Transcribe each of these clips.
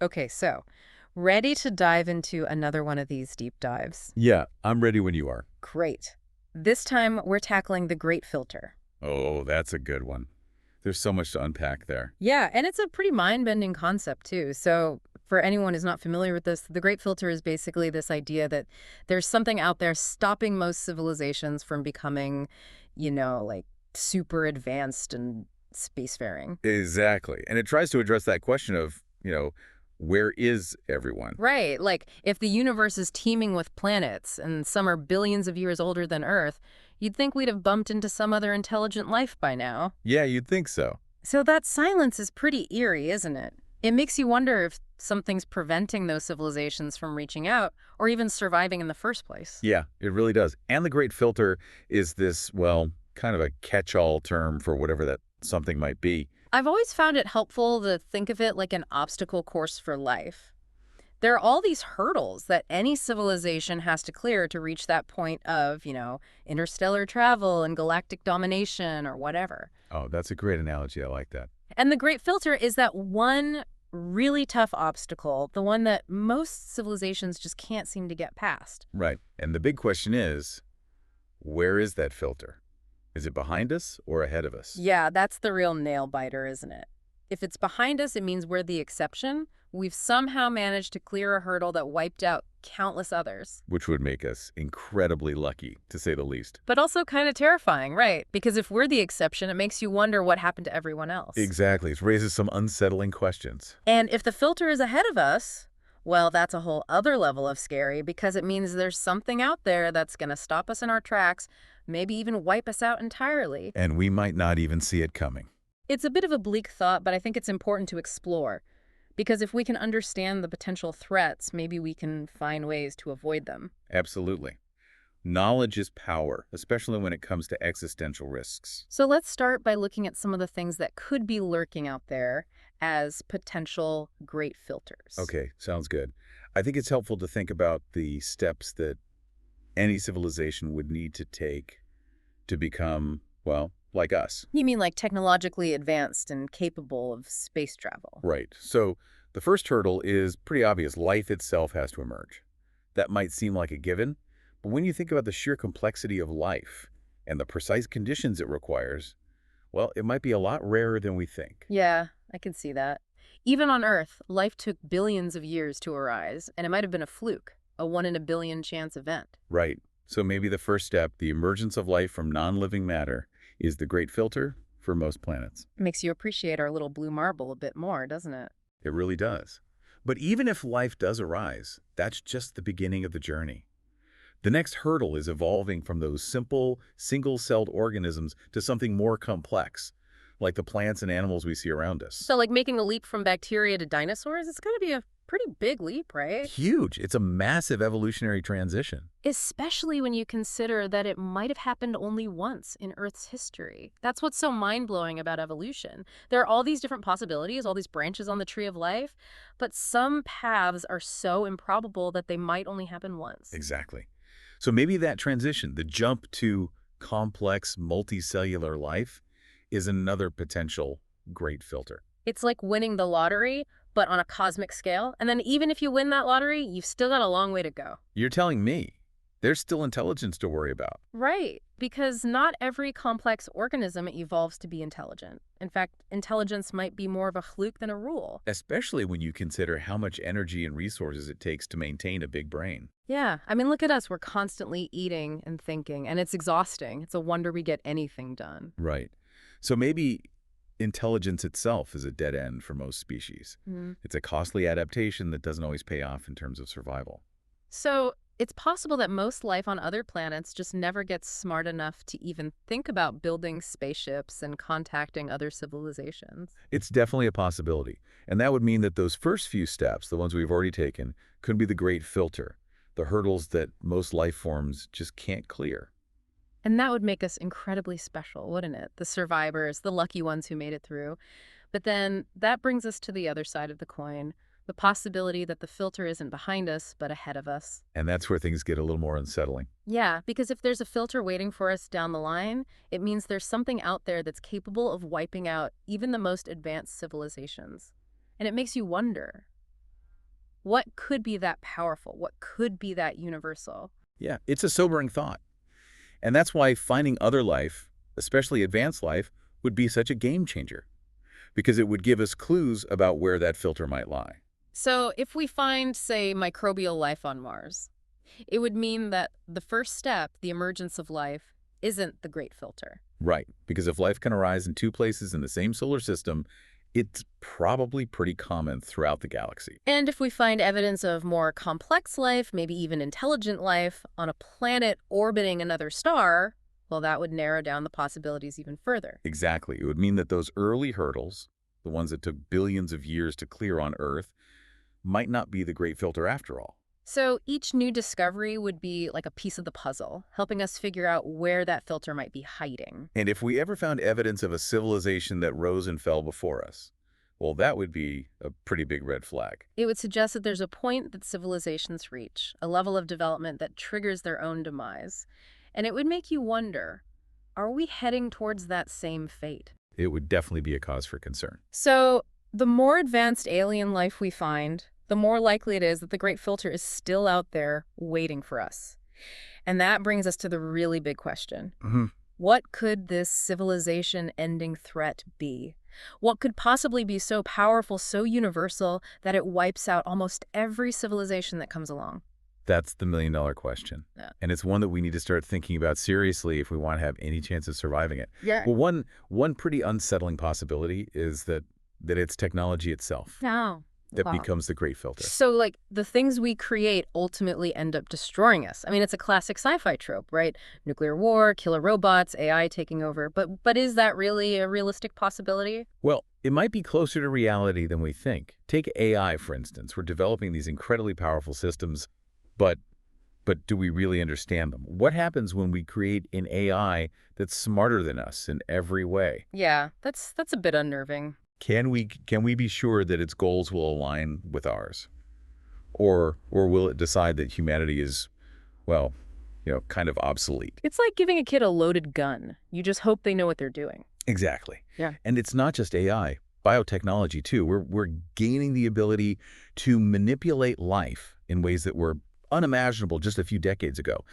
Okay, so ready to dive into another one of these deep dives? Yeah, I'm ready when you are. Great. This time we're tackling the Great Filter. Oh, that's a good one. There's so much to unpack there. Yeah, and it's a pretty mind-bending concept too. So for anyone who's not familiar with this, the Great Filter is basically this idea that there's something out there stopping most civilizations from becoming, like super advanced and spacefaring. Exactly. And it tries to address that question of, where is everyone? Right, like if the universe is teeming with planets and some are billions of years older than Earth, you'd think we'd have bumped into some other intelligent life by now. Yeah, you'd think so. So that silence is pretty eerie, isn't it? It makes you wonder if something's preventing those civilizations from reaching out or even surviving in the first place. Yeah, it really does. And the Great Filter is this, well, kind of a catch-all term for whatever that something might be. I've always found it helpful to think of it like an obstacle course for life. There are all these hurdles that any civilization has to clear to reach that point of, interstellar travel and galactic domination or whatever. Oh, that's a great analogy. I like that. And the Great Filter is that one really tough obstacle, the one that most civilizations just can't seem to get past. Right. And the big question is, where is that filter? Is it behind us or ahead of us? Yeah, that's the real nail biter, isn't it? If it's behind us, it means we're the exception. We've somehow managed to clear a hurdle that wiped out countless others. Which would make us incredibly lucky, to say the least. But also kind of terrifying, right? Because if we're the exception, it makes you wonder what happened to everyone else. Exactly. It raises some unsettling questions. And if the filter is ahead of us, well, that's a whole other level of scary because it means there's something out there that's going to stop us in our tracks, maybe even wipe us out entirely. And we might not even see it coming. It's a bit of a bleak thought, but I think it's important to explore. Because if we can understand the potential threats, maybe we can find ways to avoid them. Absolutely. Knowledge is power, especially when it comes to existential risks. So let's start by looking at some of the things that could be lurking out there as potential great filters. Okay, sounds good. I think it's helpful to think about the steps that any civilization would need to take to become, well, like us. You mean like technologically advanced and capable of space travel? Right. So the first hurdle is pretty obvious. Life itself has to emerge. That might seem like a given, but when you think about the sheer complexity of life and the precise conditions it requires, well, it might be a lot rarer than we think. Yeah, I can see that. Even on Earth, life took billions of years to arise, and it might have been a fluke, a 1 in a billion chance event. Right. So maybe the first step, the emergence of life from non-living matter, is the great filter for most planets. Makes you appreciate our little blue marble a bit more, doesn't it? It really does. But even if life does arise, that's just the beginning of the journey. The next hurdle is evolving from those simple, single-celled organisms to something more complex, like the plants and animals we see around us. So, like making a leap from bacteria to dinosaurs, it's going to be a pretty big leap, right? Huge. It's a massive evolutionary transition. Especially when you consider that it might have happened only once in Earth's history. That's what's so mind-blowing about evolution. There are all these different possibilities, all these branches on the tree of life, but some paths are so improbable that they might only happen once. Exactly. So maybe that transition, the jump to complex multicellular life, is another potential great filter. It's like winning the lottery, but on a cosmic scale. And then even if you win that lottery, you've still got a long way to go. You're telling me there's still intelligence to worry about. Right, because not every complex organism evolves to be intelligent. In fact, intelligence might be more of a fluke than a rule. Especially when you consider how much energy and resources it takes to maintain a big brain. Yeah, I mean, look at us. We're constantly eating and thinking, and it's exhausting. It's a wonder we get anything done. Right. So maybe intelligence itself is a dead end for most species. Mm. It's a costly adaptation that doesn't always pay off in terms of survival. So it's possible that most life on other planets just never gets smart enough to even think about building spaceships and contacting other civilizations. It's definitely a possibility. And that would mean that those first few steps, the ones we've already taken, could be the great filter, the hurdles that most life forms just can't clear. And that would make us incredibly special, wouldn't it? The survivors, the lucky ones who made it through. But then that brings us to the other side of the coin, the possibility that the filter isn't behind us, but ahead of us. And that's where things get a little more unsettling. Yeah, because if there's a filter waiting for us down the line, it means there's something out there that's capable of wiping out even the most advanced civilizations. And it makes you wonder, What could be that powerful? What could be that universal? Yeah, it's a sobering thought. And that's why finding other life, especially advanced life, would be such a game changer, because it would give us clues about where that filter might lie. So if we find, say, microbial life on Mars, it would mean that the first step, the emergence of life, isn't the great filter. Right, because if life can arise in two places in the same solar system, it's probably pretty common throughout the galaxy. And if we find evidence of more complex life, maybe even intelligent life, on a planet orbiting another star, well, that would narrow down the possibilities even further. Exactly. It would mean that those early hurdles, the ones that took billions of years to clear on Earth, might not be the great filter after all. So each new discovery would be like a piece of the puzzle, helping us figure out where that filter might be hiding. And if we ever found evidence of a civilization that rose and fell before us, well, that would be a pretty big red flag. It would suggest that there's a point that civilizations reach, a level of development that triggers their own demise. And it would make you wonder, are we heading towards that same fate? It would definitely be a cause for concern. So the more advanced alien life we find, the more likely it is that the Great Filter is still out there waiting for us. And that brings us to the really big question. What could this civilization-ending threat be? What could possibly be so powerful, so universal, that it wipes out almost every civilization that comes along? That's the million-dollar question. Yeah. And it's one that we need to start thinking about seriously if we want to have any chance of surviving it. Yeah. Well, one pretty unsettling possibility is that it's technology itself No. that Wow. becomes the great filter. So, like, the things we create ultimately end up destroying us. I mean, it's a classic sci-fi trope, right? Nuclear war, killer robots, AI taking over. But is that really a realistic possibility? Well, it might be closer to reality than we think. Take AI, for instance. We're developing these incredibly powerful systems, but do we really understand them? What happens when we create an AI that's smarter than us in every way? Yeah, that's a bit unnerving. Can we be sure that its goals will align with ours? Or will it decide that humanity is, well, kind of obsolete? It's like giving a kid a loaded gun. You just hope they know what they're doing. Exactly. Yeah. And it's not just AI, biotechnology too. We're gaining the ability to manipulate life in ways that were unimaginable just a few decades ago.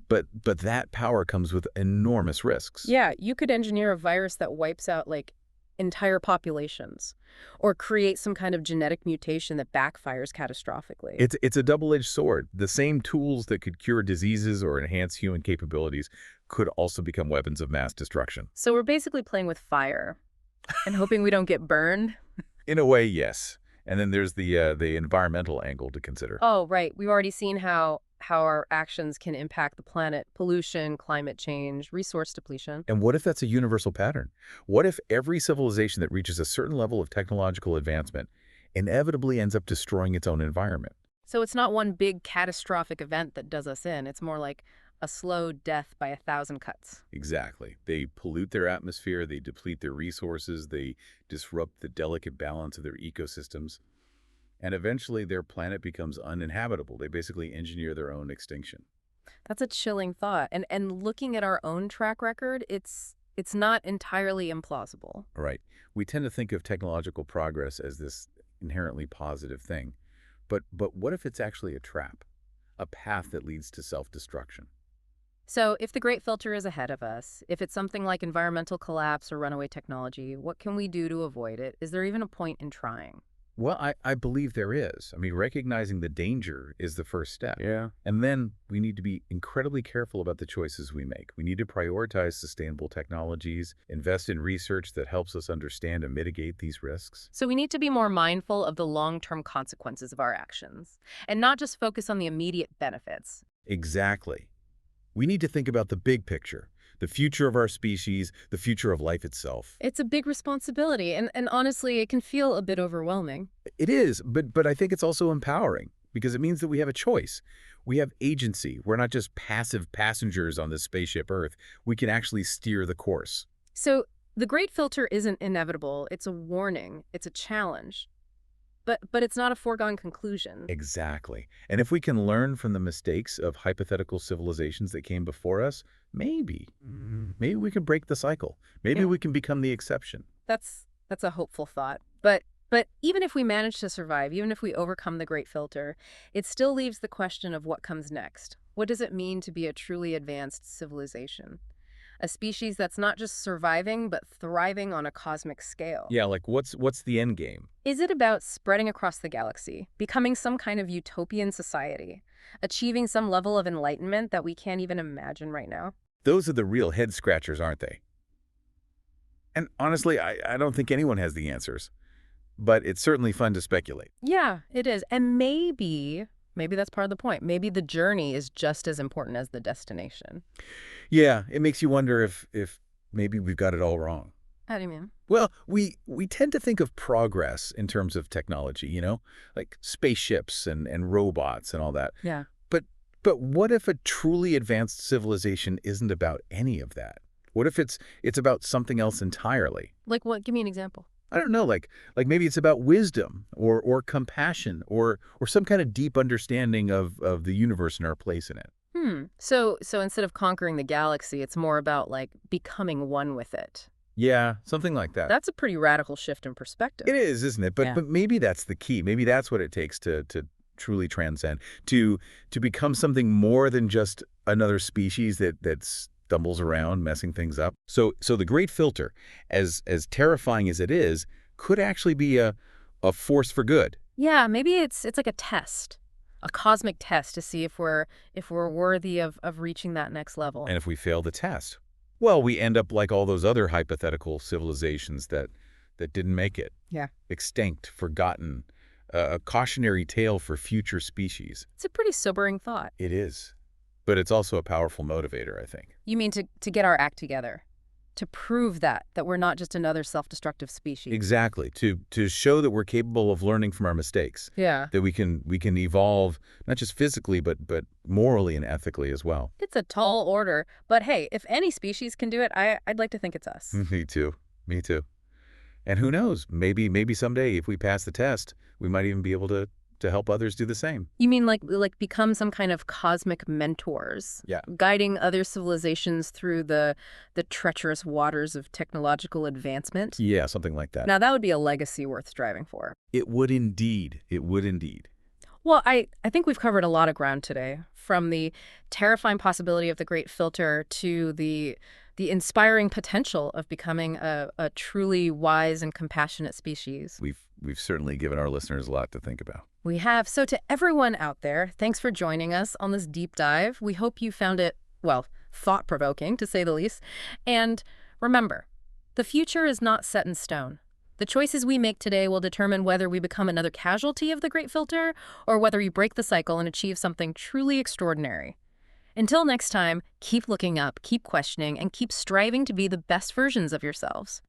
But that power comes with enormous risks. Yeah, you could engineer a virus that wipes out, like, entire populations, or create some kind of genetic mutation that backfires catastrophically. It's a double-edged sword. The same tools that could cure diseases or enhance human capabilities could also become weapons of mass destruction. So we're basically playing with fire and hoping we don't get burned. In a way, yes. And then there's the environmental angle to consider. Oh, right. We've already seen how our actions can impact the planet. Pollution, climate change, resource depletion. And what if that's a universal pattern? What if every civilization that reaches a certain level of technological advancement inevitably ends up destroying its own environment? So it's not one big catastrophic event that does us in. It's more like a slow death by 1,000 cuts. Exactly. They pollute their atmosphere, they deplete their resources, they disrupt the delicate balance of their ecosystems, and eventually their planet becomes uninhabitable. They basically engineer their own extinction. That's a chilling thought. And looking at our own track record, it's not entirely implausible. Right. We tend to think of technological progress as this inherently positive thing. But what if it's actually a trap? A path that leads to self-destruction? So if the Great Filter is ahead of us, if it's something like environmental collapse or runaway technology, what can we do to avoid it? Is there even a point in trying? Well, I believe there is. I mean, recognizing the danger is the first step. Yeah. And then we need to be incredibly careful about the choices we make. We need to prioritize sustainable technologies, invest in research that helps us understand and mitigate these risks. So we need to be more mindful of the long-term consequences of our actions and not just focus on the immediate benefits. Exactly. We need to think about the big picture, the future of our species, the future of life itself. It's a big responsibility, and honestly, it can feel a bit overwhelming. It is, but I think it's also empowering because it means that we have a choice. We have agency. We're not just passive passengers on this spaceship Earth. We can actually steer the course. So the Great Filter isn't inevitable. It's a warning. It's a challenge. But it's not a foregone conclusion. Exactly. And if we can learn from the mistakes of hypothetical civilizations that came before us, maybe we can break the cycle. Maybe Yeah. we can become the exception. That's a hopeful thought. But But even if we manage to survive, even if we overcome the Great Filter, it still leaves the question of what comes next. What does it mean to be a truly advanced civilization? A species that's not just surviving, but thriving on a cosmic scale. Yeah, like what's the end game? Is it about spreading across the galaxy, becoming some kind of utopian society, achieving some level of enlightenment that we can't even imagine right now? Those are the real head scratchers, aren't they? And honestly, I don't think anyone has the answers, but it's certainly fun to speculate. Yeah, it is. And maybe that's part of the point. Maybe the journey is just as important as the destination. Yeah, it makes you wonder if maybe we've got it all wrong. How do you mean? Well, we tend to think of progress in terms of technology, like spaceships and robots and all that. Yeah. But but what if a truly advanced civilization isn't about any of that? What if it's about something else entirely? Like what? Give me an example. I don't know, like maybe it's about wisdom or compassion or some kind of deep understanding of the universe and our place in it. So instead of conquering the galaxy, it's more about like becoming one with it. Yeah, something like that. That's a pretty radical shift in perspective. It is, isn't it? But Yeah. but maybe that's the key. Maybe that's what it takes to truly transcend, to become something more than just another species that stumbles around messing things up. So the Great Filter, as terrifying as it is, could actually be a force for good. Yeah, maybe it's like a test, a cosmic test to see if we're worthy of reaching that next level. And if we fail the test, well, we end up like all those other hypothetical civilizations that didn't make it. Yeah. Extinct, forgotten, a cautionary tale for future species. It's a pretty sobering thought. It is. But it's also a powerful motivator, I think. You mean to get our act together, to prove that we're not just another self-destructive species. Exactly. To show that we're capable of learning from our mistakes. Yeah. That we can evolve, not just physically, but morally and ethically as well. It's a tall order, but hey, if any species can do it, I'd like to think it's us. Me too. Me too. And who knows? Maybe someday, if we pass the test, we might even be able to help others do the same. You mean like become some kind of cosmic mentors, Yeah. guiding other civilizations through the treacherous waters of technological advancement? Yeah, something like that. Now that would be a legacy worth striving for. It would indeed. It would indeed. Well, I think we've covered a lot of ground today, from the terrifying possibility of the Great Filter to the inspiring potential of becoming a truly wise and compassionate species. We've certainly given our listeners a lot to think about. We have. So to everyone out there, thanks for joining us on this deep dive. We hope you found it, well, thought-provoking, to say the least. And remember, the future is not set in stone. The choices we make today will determine whether we become another casualty of the Great Filter or whether we break the cycle and achieve something truly extraordinary. Until next time, keep looking up, keep questioning, and keep striving to be the best versions of yourselves.